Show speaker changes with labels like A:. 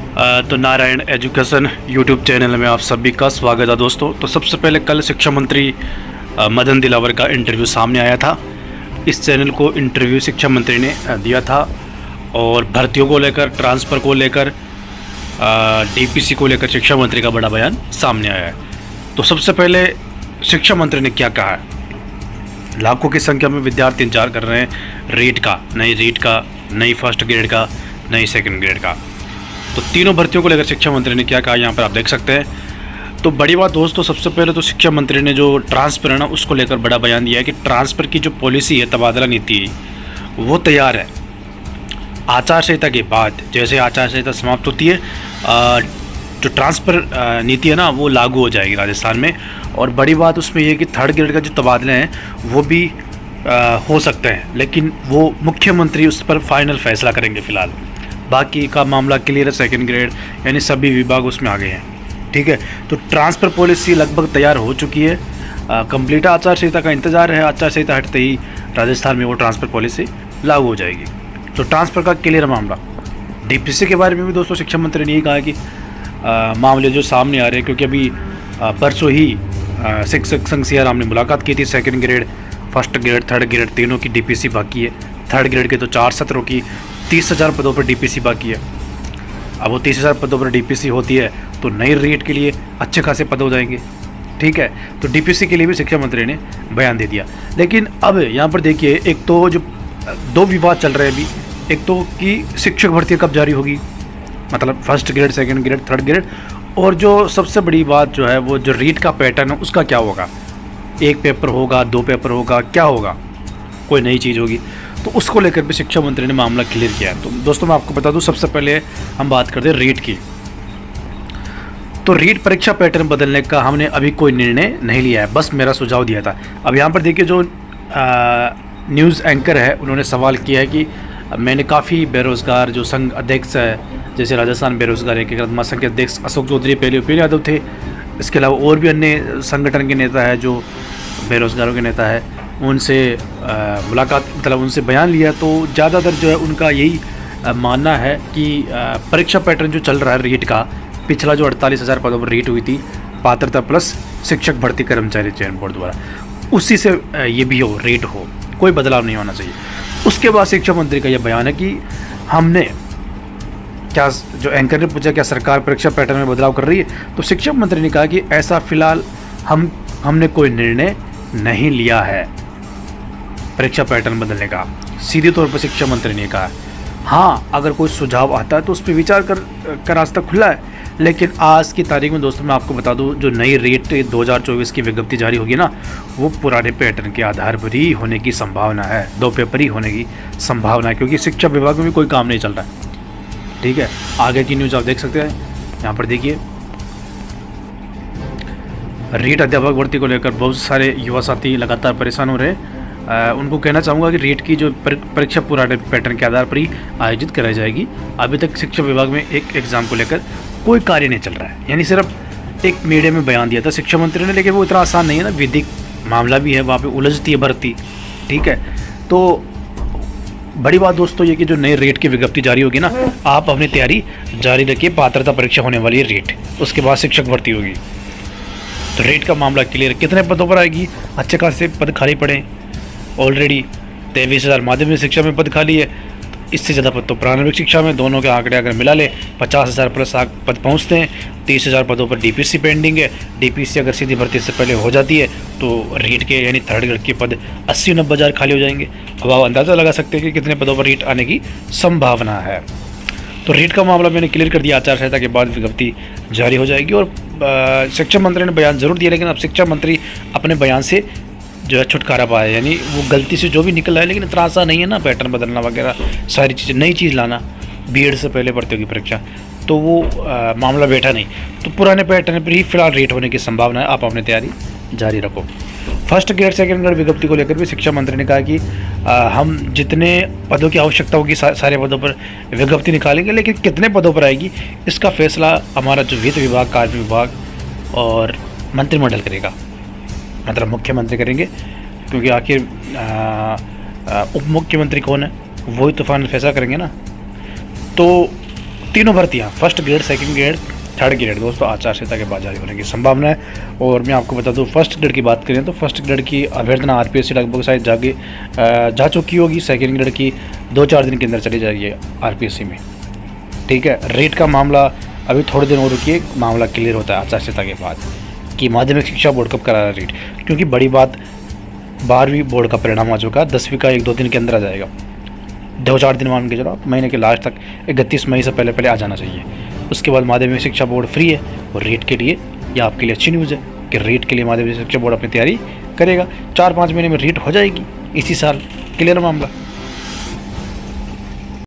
A: तो Narayan education YouTube channel में आप सभी का स्वागत है दोस्तों। तो सबसे पहले कल शिक्षा मंत्री मदन दिलावर का इंटरव्यू सामने आया था। इस चैनल को इंटरव्यू शिक्षा मंत्री ने दिया था और भर्तियों को लेकर, ट्रांसफ़र को लेकर, डीपीसी को लेकर शिक्षा मंत्री का बड़ा बयान सामने आया है। तो सबसे पहले शिक्षा मंत्री ने क्या कहा है। लाखों की संख्या में विद्यार्थी इंतजार कर रहे हैं रीट का, नई फर्स्ट ग्रेड का, नई सेकंड ग्रेड का। तो तीनों भर्तियों को लेकर शिक्षा मंत्री ने क्या कहा यहाँ पर आप देख सकते हैं। तो बड़ी बात दोस्तों, सबसे पहले तो शिक्षा मंत्री ने जो ट्रांसफ़र है ना, उसको लेकर बड़ा बयान दिया है कि ट्रांसफ़र की जो पॉलिसी है, तबादला नीति, वो तैयार है। आचार संहिता के बाद जैसे आचार संहिता समाप्त होती है, जो ट्रांसफ़र नीति है ना, वो लागू हो जाएगी राजस्थान में। और बड़ी बात उसमें ये है कि थर्ड ग्रेड का जो तबादले हैं वो भी हो सकते हैं, लेकिन वो मुख्यमंत्री उस पर फाइनल फैसला करेंगे। फ़िलहाल बाकी का मामला क्लियर है। सेकंड ग्रेड यानी सभी विभाग उसमें आ गए हैं, ठीक है। तो ट्रांसफ़र पॉलिसी लगभग तैयार हो चुकी है। कंप्लीट आचार संहिता का इंतज़ार है। आचार संहिता हटते ही राजस्थान में वो ट्रांसफ़र पॉलिसी लागू हो जाएगी। तो ट्रांसफ़र का क्लियर मामला। डीपीसी के बारे में भी दोस्तों शिक्षा मंत्री ने ये कहा कि मामले जो सामने आ रहे हैं, क्योंकि अभी परसों ही शिक्षक संघ सीआराम ने मुलाकात की थी। Second grade, first grade, third grade तीनों की डीपीसी बाकी है। थर्ड ग्रेड के तो 4 सत्रों की 30,000 पदों पर डीपीसी बाकी है। अब वो 30,000 पदों पर डीपीसी होती है तो नई रीट के लिए अच्छे खासे पद हो जाएंगे, ठीक है। तो डीपीसी के लिए भी शिक्षा मंत्री ने बयान दे दिया। लेकिन अब यहाँ पर देखिए, एक तो जो दो विवाद चल रहे हैं अभी, एक तो कि शिक्षक भर्ती कब जारी होगी, मतलब first grade, second grade, third grade, और जो सबसे बड़ी बात जो है वो जो रीट का पैटर्न है उसका क्या होगा। एक पेपर होगा, 2 पेपर होगा, क्या होगा, कोई नई चीज़ होगी। तो उसको लेकर भी शिक्षा मंत्री ने मामला क्लियर किया है। तो दोस्तों मैं आपको बता दूं, सबसे पहले हम बात करते हैं रीट की। तो रीट परीक्षा पैटर्न बदलने का हमने अभी कोई निर्णय नहीं लिया है, बस मेरा सुझाव दिया था। अब यहाँ पर देखिए, जो न्यूज़ एंकर है उन्होंने सवाल किया है कि मैंने काफ़ी बेरोज़गार जो संघ अध्यक्ष है, जैसे राजस्थान बेरोज़गार एकीकृत महासंघ के अध्यक्ष अशोक चौधरी पहले उपेन्द्र यादव थे, इसके अलावा और भी अन्य संगठन के नेता है जो बेरोज़गारों के नेता है, उनसे मुलाकात, मतलब उनसे बयान लिया। तो ज़्यादातर जो है उनका यही मानना है कि परीक्षा पैटर्न जो चल रहा है रीट का, पिछला जो 48,000 पदों पर रीट हुई थी, पात्रता प्लस शिक्षक भर्ती कर्मचारी चयन बोर्ड द्वारा, उसी से ये भी हो, रीट हो, कोई बदलाव नहीं होना चाहिए। उसके बाद शिक्षा मंत्री का यह बयान है कि हमने क्या, जो एंकर ने पूछा क्या सरकार परीक्षा पैटर्न में बदलाव कर रही है, तो शिक्षा मंत्री ने कहा कि ऐसा फिलहाल हमने कोई निर्णय नहीं लिया है परीक्षा पैटर्न बदलने का। सीधे तौर पर शिक्षा मंत्री ने कहा, हाँ अगर कोई सुझाव आता है तो उस पर विचार कर रास्ता खुला है। लेकिन आज की तारीख में दोस्तों मैं आपको बता दूं, जो नई रेट 2024 की विज्ञप्ति जारी होगी ना, वो पुराने पैटर्न के आधार पर ही होने की संभावना है, 2 पेपर ही होने की संभावना है, क्योंकि शिक्षा विभाग में भी कोई काम नहीं चल रहा है, ठीक है। आगे की न्यूज़ आप देख सकते हैं, यहाँ पर देखिए, रीट अध्यापक भर्ती को लेकर बहुत सारे युवा साथी लगातार परेशान हो रहे हैं। उनको कहना चाहूँगा कि रीट की जो परीक्षा पुराने पैटर्न के आधार पर ही आयोजित कराई जाएगी। अभी तक शिक्षा विभाग में एक एग्ज़ाम को लेकर कोई कार्य नहीं चल रहा है, यानी सिर्फ एक मीडिया में बयान दिया था शिक्षा मंत्री ने, लेकिन वो इतना आसान नहीं है ना, विधिक मामला भी है, वहाँ पे उलझती है भर्ती, ठीक है। तो बड़ी बात दोस्तों ये कि जो नए रेट की विज्ञप्ति जारी होगी ना, आप अपनी तैयारी जारी रखिए। पात्रता परीक्षा होने वाली है रेट, उसके बाद शिक्षक भर्ती होगी। तो रेट का मामला क्लियर, कितने पदों पर आएगी, अच्छे खासे पद खाली पड़े, ऑलरेडी 23,000 माध्यमिक शिक्षा में पद खाली है, इससे ज़्यादा पद तो प्रारंभिक शिक्षा में, दोनों के आंकड़े अगर मिला ले 50,000 प्लस पद पहुंचते हैं। 30,000 पदों पर डीपीसी पेंडिंग है। डीपीसी अगर सीधी भर्ती से पहले हो जाती है तो रीट के यानी थर्ड ग्रेड के पद 80-90 हज़ार खाली हो जाएंगे। अब आप अंदाज़ा लगा सकते हैं कि कितने पदों पर रीट आने की संभावना है। तो रीट का मामला मैंने क्लियर कर दिया, आचार संहिता के बाद विज्ञप्ति जारी हो जाएगी। और शिक्षा मंत्री ने बयान ज़रूर दिया, लेकिन अब शिक्षा मंत्री अपने बयान से जो है छुटकारा पाया, यानी वो गलती से जो भी निकल रहा है, लेकिन इतना आसान नहीं है ना पैटर्न बदलना वगैरह, सारी चीज़ें नई चीज़ लाना, बीएड से पहले भर्ती होगी परीक्षा, तो वो मामला बैठा नहीं। तो पुराने पैटर्न पर ही फिलहाल रेट होने की संभावना है, आप अपनी तैयारी जारी रखो। फर्स्ट ग्रेड, सेकंड ग्रेड विज्ञप्ति को लेकर भी शिक्षा मंत्री ने कहा कि हम जितने पदों की आवश्यकता होगी सारे पदों पर विज्ञप्ति निकालेंगे, लेकिन कितने पदों पर आएगी इसका फैसला हमारा जो वित्त विभाग, कार्य विभाग और मंत्रिमंडल करेगा, मतलब मुख्यमंत्री करेंगे, क्योंकि आखिर उप मुख्यमंत्री कौन है, वही तो फाइनल फैसला करेंगे ना। तो तीनों भर्तियाँ first grade, second grade, third grade दोस्तों आचार संहिता के बाद जारी होने की संभावना है। और मैं आपको बता दूं फर्स्ट ग्रेड की बात करें तो फर्स्ट ग्रेड की अभ्यर्थना आरपीएससी लगभग शायद जा चुकी होगी। सेकंड ग्रेड की 2-4 दिन के अंदर चली जाएगी आरपीएससी में। ठीक है, रेट का मामला अभी थोड़े दिन और रुकिए, मामला क्लियर होता है आचार संहिता के बाद कि माध्यमिक शिक्षा बोर्ड कब करा रहा है रेट। क्योंकि बड़ी बात 12वीं बोर्ड का परिणाम आ चुका, 10वीं का 1-2 दिन के अंदर आ जाएगा। 2-4 दिन मान के चलो, महीने के लास्ट तक 31 मई से पहले आ जाना चाहिए। उसके बाद माध्यमिक शिक्षा बोर्ड फ्री है। और रेट के लिए यह आपके लिए अच्छी न्यूज़ है कि रेट के लिए माध्यमिक शिक्षा बोर्ड अपनी तैयारी करेगा। 4-5 महीने में रेट हो जाएगी इसी साल, क्लियर मामला।